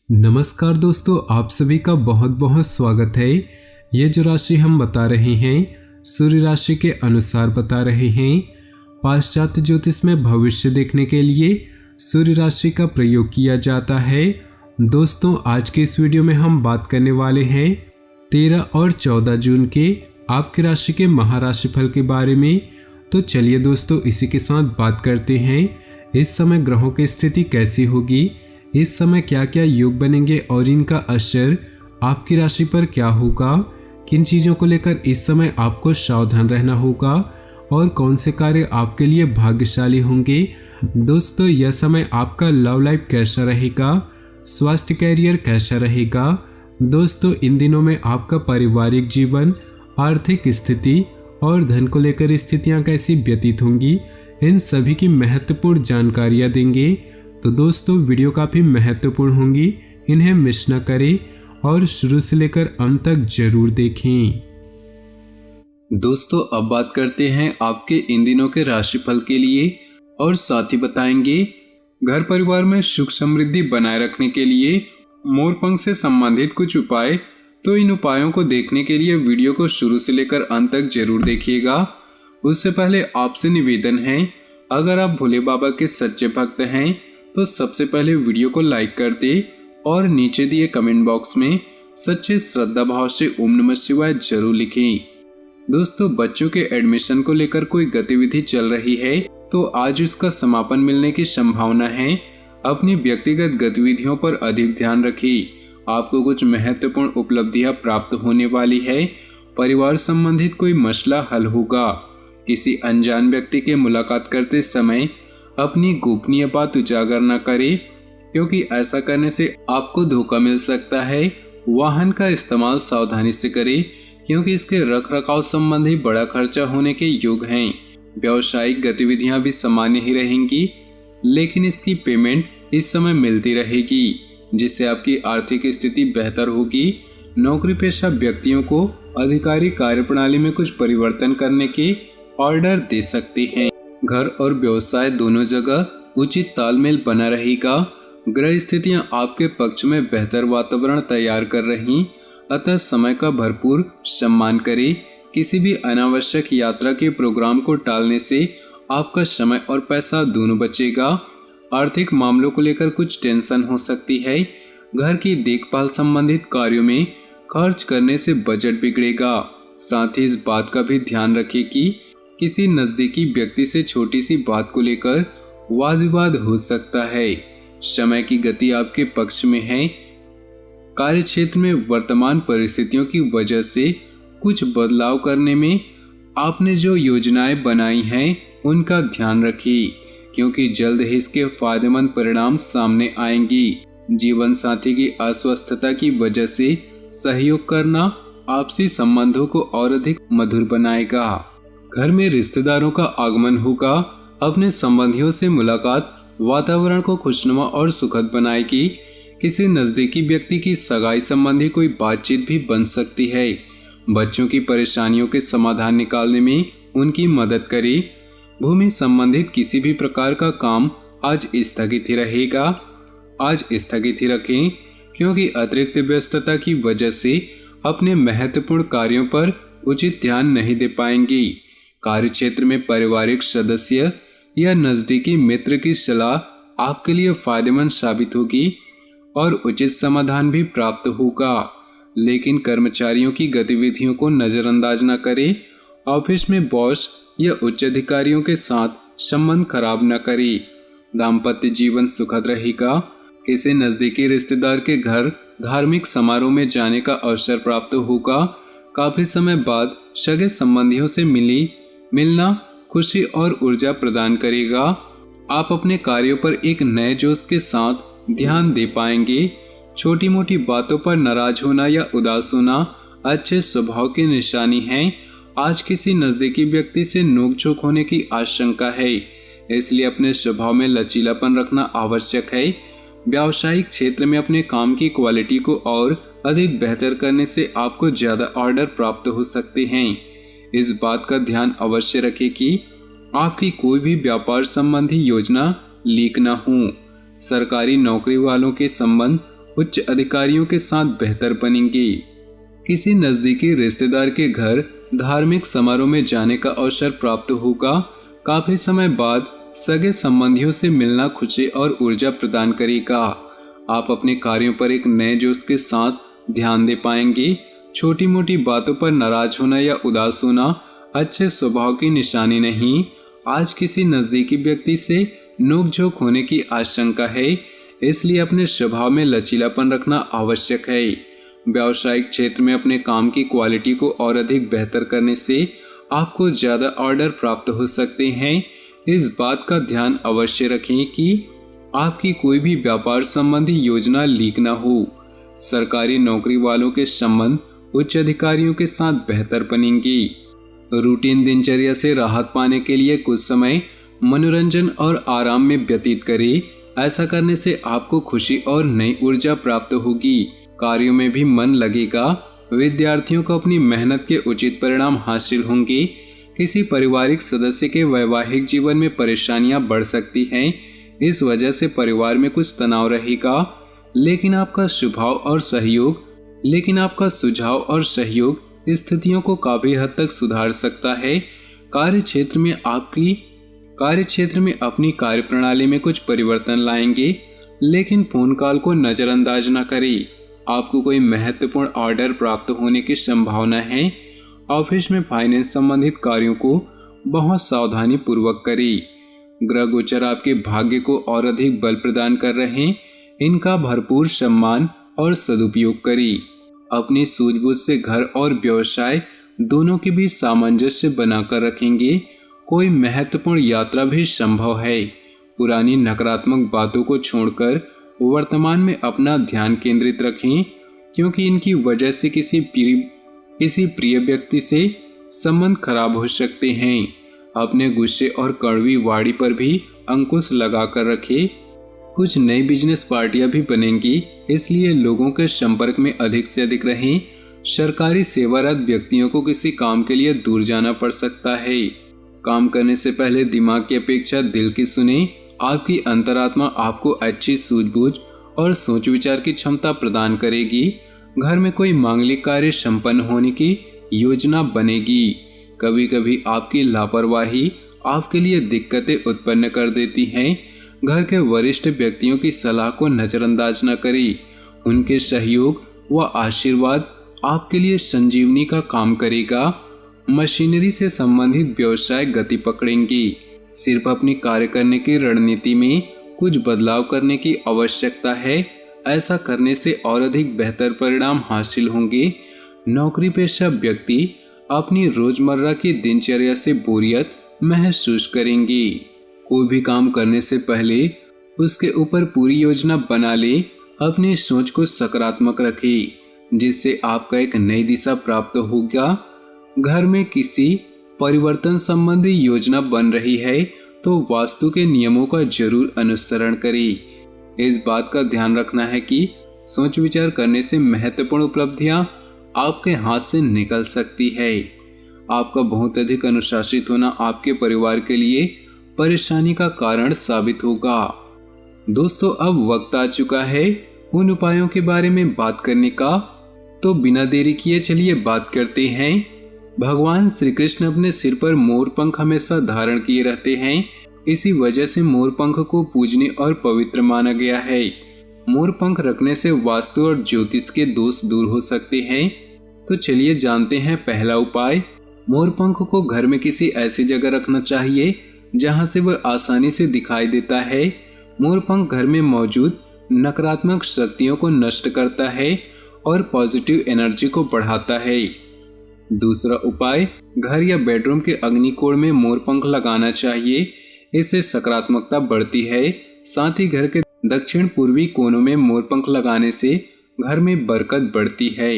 नमस्कार दोस्तों, आप सभी का बहुत बहुत स्वागत है। ये जो राशि हम बता रहे हैं सूर्य राशि के अनुसार बता रहे हैं। पाश्चात्य ज्योतिष में भविष्य देखने के लिए सूर्य राशि का प्रयोग किया जाता है। दोस्तों, आज के इस वीडियो में हम बात करने वाले हैं 13 और 14 जून के आपकी राशि के महाराशि फल के बारे में। तो चलिए दोस्तों, इसी के साथ बात करते हैं इस समय ग्रहों की स्थिति कैसी होगी, इस समय क्या क्या योग बनेंगे और इनका असर आपकी राशि पर क्या होगा, किन चीज़ों को लेकर इस समय आपको सावधान रहना होगा और कौन से कार्य आपके लिए भाग्यशाली होंगे। दोस्तों, यह समय आपका लव लाइफ कैसा रहेगा, स्वास्थ्य कैरियर कैसा रहेगा। दोस्तों, इन दिनों में आपका पारिवारिक जीवन, आर्थिक स्थिति और धन को लेकर स्थितियां कैसी व्यतीत होंगी, इन सभी की महत्वपूर्ण जानकारियां देंगे। तो दोस्तों, वीडियो काफ़ी महत्वपूर्ण होंगी, इन्हें मिस न करें और शुरू से लेकर अंत तक जरूर देखें। दोस्तों, अब बात करते हैं आपके इन दिनों के राशिफल के लिए और साथ ही बताएंगे घर परिवार में सुख समृद्धि बनाए रखने के लिए मोरपंख से संबंधित कुछ उपाय। तो इन उपायों को देखने के लिए वीडियो को शुरू से लेकर अंत तक जरूर देखिएगा। उससे पहले आपसे निवेदन है, अगर आप भोले बाबा के सच्चे भक्त हैं तो सबसे पहले वीडियो को लाइक कर दे और नीचे दिए कमेंट बॉक्स में सच्चे श्रद्धा भाव से ओम नमः शिवाय जरूर लिखें। दोस्तों, बच्चों के एडमिशन को लेकर कोई गतिविधि चल रही है तो आज उसका समापन मिलने की संभावना है। अपनी व्यक्तिगत गतिविधियों पर अधिक ध्यान रखें। आपको कुछ महत्वपूर्ण उपलब्धियां प्राप्त होने वाली है। परिवार संबंधित कोई मसला हल होगा। किसी अनजान व्यक्ति के मुलाकात करते समय अपनी गोपनीय बात उजागर न करें, क्योंकि ऐसा करने से आपको धोखा मिल सकता है। वाहन का इस्तेमाल सावधानी से करें, क्योंकि इसके रख रखाव संबंधी बड़ा खर्चा होने के योग हैं। व्यावसायिक गतिविधियां भी सामान्य ही रहेंगी, लेकिन इसकी पेमेंट इस समय मिलती रहेगी, जिससे आपकी आर्थिक स्थिति बेहतर होगी। नौकरी पेशा व्यक्तियों को अधिकारी कार्यप्रणाली में कुछ परिवर्तन करने के ऑर्डर दे सकते हैं। घर और व्यवसाय दोनों जगह उचित तालमेल बना रहेगा। ग्रह स्थितियां आपके पक्ष में बेहतर वातावरण तैयार कर रही, अतः समय का भरपूर सम्मान करें। किसी भी अनावश्यक यात्रा के प्रोग्राम को टालने से आपका समय और पैसा दोनों बचेगा। आर्थिक मामलों को लेकर कुछ टेंशन हो सकती है। घर की देखभाल संबंधित कार्यों में खर्च करने से बजट बिगड़ेगा। साथ ही इस बात का भी ध्यान रखें कि किसी नजदीकी व्यक्ति से छोटी सी बात को लेकर वाद विवाद हो सकता है। समय की गति आपके पक्ष में है। कार्य क्षेत्र में वर्तमान परिस्थितियों की वजह से कुछ बदलाव करने में आपने जो योजनाएं बनाई हैं उनका ध्यान रखिए, क्योंकि जल्द ही इसके फायदेमंद परिणाम सामने आएंगी। जीवन साथी की अस्वस्थता की वजह से सहयोग करना आपसी संबंधों को और अधिक मधुर बनाएगा। घर में रिश्तेदारों का आगमन होगा। अपने संबंधियों से मुलाकात वातावरण को खुशनुमा और सुखद बनाएगी। किसी नजदीकी व्यक्ति की सगाई संबंधी कोई बातचीत भी बन सकती है। बच्चों की परेशानियों के समाधान निकालने में उनकी मदद करें। भूमि संबंधित किसी भी प्रकार का काम आज स्थगित ही रहेगा। आज स्थगित ही रखें, क्योंकि अतिरिक्त व्यस्तता की वजह से अपने महत्वपूर्ण कार्यों पर उचित ध्यान नहीं दे पाएंगी। कार्य क्षेत्र में पारिवारिक सदस्य या नजदीकी मित्र की सलाह आपके लिए फायदेमंद साबित होगी और उचित समाधान भी प्राप्त होगा। लेकिन कर्मचारियों की गतिविधियों को नजरअंदाज न करें। ऑफिस में बॉस या उच्च अधिकारियों के साथ संबंध खराब न करें। दाम्पत्य जीवन सुखद रहेगा। किसी नजदीकी रिश्तेदार के घर धार्मिक समारोह में जाने का अवसर प्राप्त होगा। काफी समय बाद सगे संबंधियों से मिलना खुशी और ऊर्जा प्रदान करेगा। आप अपने कार्यों पर एक नए जोश के साथ ध्यान दे पाएंगे। छोटी मोटी बातों पर नाराज होना या उदास होना अच्छे स्वभाव की निशानी है। आज किसी नजदीकी व्यक्ति से नोकझोंक होने की आशंका है, इसलिए अपने स्वभाव में लचीलापन रखना आवश्यक है। व्यावसायिक क्षेत्र में अपने काम की क्वालिटी को और अधिक बेहतर करने से आपको ज्यादा ऑर्डर प्राप्त हो सकते हैं। इस बात का ध्यान अवश्य रखें कि आपकी कोई भी व्यापार संबंधी योजना लीक न हो। सरकारी नौकरी वालों के संबंध उच्च अधिकारियों के साथ बेहतर बनेंगे। किसी नजदीकी रिश्तेदार के घर धार्मिक समारोह में जाने का अवसर प्राप्त होगा। काफी समय बाद सगे संबंधियों से मिलना खुशी और ऊर्जा प्रदान करेगा। आप अपने कार्यों पर एक नए जोश के साथ ध्यान दे पाएंगे। छोटी मोटी बातों पर नाराज होना या उदास होना अच्छे स्वभाव की निशानी नहीं। आज किसी नजदीकी व्यक्ति से नोकझोंक होने की आशंका है, इसलिए अपने स्वभाव में लचीलापन रखना आवश्यक है। व्यावसायिक क्षेत्र में अपने काम की क्वालिटी को और अधिक बेहतर करने से आपको ज़्यादा ऑर्डर प्राप्त हो सकते हैं। इस बात का ध्यान अवश्य रखें कि आपकी कोई भी व्यापार संबंधी योजना लीक न हो। सरकारी नौकरी वालों के संबंध उच्च अधिकारियों के साथ बेहतर बनेंगे। रूटीन दिनचर्या से राहत पाने के लिए कुछ समय मनोरंजन और आराम में व्यतीत करें। ऐसा करने से आपको खुशी और नई ऊर्जा प्राप्त होगी। कार्यों में भी मन लगेगा। विद्यार्थियों को अपनी मेहनत के उचित परिणाम हासिल होंगे। किसी पारिवारिक सदस्य के वैवाहिक जीवन में परेशानियां बढ़ सकती हैं। इस वजह से परिवार में कुछ तनाव रहेगा, लेकिन आपका सुझाव और सहयोग स्थितियों को काफी हद तक सुधार सकता है। कार्यक्षेत्र में अपनी कार्यप्रणाली में कुछ परिवर्तन लाएंगे, लेकिन फोन कॉल को नजरअंदाज न करें। आपको कोई महत्वपूर्ण ऑर्डर प्राप्त होने की संभावना है। ऑफिस में फाइनेंस संबंधित कार्यों को बहुत सावधानी पूर्वक करें। ग्रह गोचर आपके भाग्य को और अधिक बल प्रदान कर रहे हैं। इनका भरपूर सम्मान और सदुपयोग करें। अपनी सूझबूझ से घर और व्यवसाय दोनों के बीच सामंजस्य बनाकर रखेंगे। कोई महत्वपूर्ण यात्रा भी संभव है। पुरानी नकारात्मक बातों को छोड़कर वर्तमान में अपना ध्यान केंद्रित रखें, क्योंकि इनकी वजह से किसी प्रिय व्यक्ति से संबंध खराब हो सकते हैं। अपने गुस्से और कड़वी वाणी पर भी अंकुश लगाकर रखें। कुछ नई बिजनेस पार्टियां भी बनेंगी, इसलिए लोगों के संपर्क में अधिक से अधिक रहें। सरकारी सेवारत व्यक्तियों को किसी काम के लिए दूर जाना पड़ सकता है। काम करने से पहले दिमाग की अपेक्षा दिल की सुने। आपकी अंतरात्मा आपको अच्छी सूझबूझ और सोच विचार की क्षमता प्रदान करेगी। घर में कोई मांगलिक कार्य संपन्न होने की योजना बनेगी। कभी कभी आपकी लापरवाही आपके लिए दिक्कतें उत्पन्न कर देती हैं। घर के वरिष्ठ व्यक्तियों की सलाह को नजरअंदाज न करें। उनके सहयोग व आशीर्वाद आपके लिए संजीवनी का काम करेगा। मशीनरी से संबंधित व्यवसाय गति पकड़ेंगे। सिर्फ अपनी कार्य करने की रणनीति में कुछ बदलाव करने की आवश्यकता है। ऐसा करने से और अधिक बेहतर परिणाम हासिल होंगे। नौकरी पेशा व्यक्ति अपनी रोजमर्रा की दिनचर्या से बोरियत महसूस करेंगे। कोई भी काम करने से पहले उसके ऊपर पूरी योजना बना ले। अपनी सोच को सकारात्मक रखें, जिससे आपका एक नई दिशा प्राप्त होगा। घर में किसी परिवर्तन संबंधी योजना बन रही है तो वास्तु के नियमों का जरूर अनुसरण करें। इस बात का ध्यान रखना है कि सोच विचार करने से महत्वपूर्ण उपलब्धियां आपके हाथ से निकल सकती है। आपका बहुत अधिक अनुशासित होना आपके परिवार के लिए परेशानी का कारण साबित होगा। दोस्तों, अब वक्त आ चुका है उन उपायों के बारे में बात करने का, तो बिना देरी किए चलिए बात करते हैं। भगवान श्री कृष्ण अपने सिर पर मोर पंख हमेशा धारण किए रहते हैं। इसी वजह से मोर पंख को पूजनीय और पवित्र माना गया है। मोर पंख रखने से वास्तु और ज्योतिष के दोष दूर हो सकते हैं। तो चलिए जानते हैं पहला उपाय। मोर पंख को घर में किसी ऐसी जगह रखना चाहिए जहां से वह आसानी से दिखाई देता है। मोर पंख घर में मौजूद नकारात्मक शक्तियों को नष्ट करता है और पॉजिटिव एनर्जी को बढ़ाता है। दूसरा उपाय, घर या बेडरूम के अग्निकोण में मोर पंख लगाना चाहिए। इससे सकारात्मकता बढ़ती है। साथ ही घर के दक्षिण पूर्वी कोनों में मोर पंख लगाने से घर में बरकत बढ़ती है।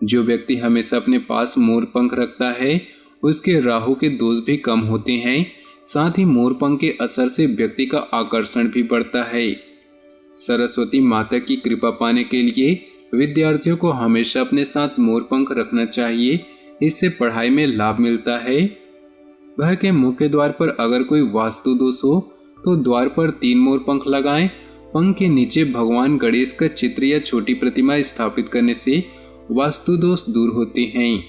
जो व्यक्ति हमेशा अपने पास मोर पंख रखता है उसके राहु के दोष भी कम होते हैं। साथ ही मोर पंख के असर से व्यक्ति का आकर्षण भी बढ़ता है। सरस्वती माता की कृपा पाने के लिए विद्यार्थियों को हमेशा अपने साथ मोर पंख रखना चाहिए। इससे पढ़ाई में लाभ मिलता है। घर के मुख्य द्वार पर अगर कोई वास्तु दोष हो तो द्वार पर 3 मोर पंख लगाएं पंख के नीचे भगवान गणेश का चित्र या छोटी प्रतिमा स्थापित करने से वास्तु दोष दूर होते हैं।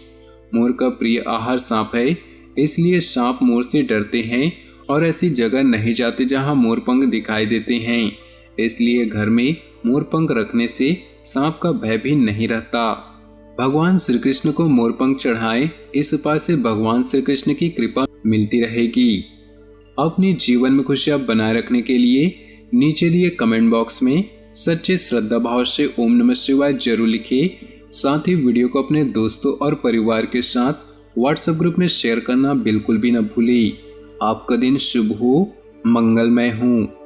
मोर का प्रिय आहार सांप है, इसलिए सांप मोर से डरते हैं और ऐसी जगह नहीं जाते जहां मोर पंख दिखाई देते हैं। इसलिए घर में मोर पंख रखने से सांप का भय भी नहीं रहता। भगवान श्री कृष्ण को मोर पंख चढ़ाएं, इस उपाय से भगवान श्री कृष्ण की कृपा मिलती रहेगी। अपने जीवन में खुशियां बनाए रखने के लिए नीचे दिए कमेंट बॉक्स में सच्चे श्रद्धा भाव से ओम नमः शिवाय जरूर लिखें। साथ ही वीडियो को अपने दोस्तों और परिवार के साथ व्हाट्सएप ग्रुप में शेयर करना बिल्कुल भी न भूलें। आपका दिन शुभ हो, मंगलमय हो।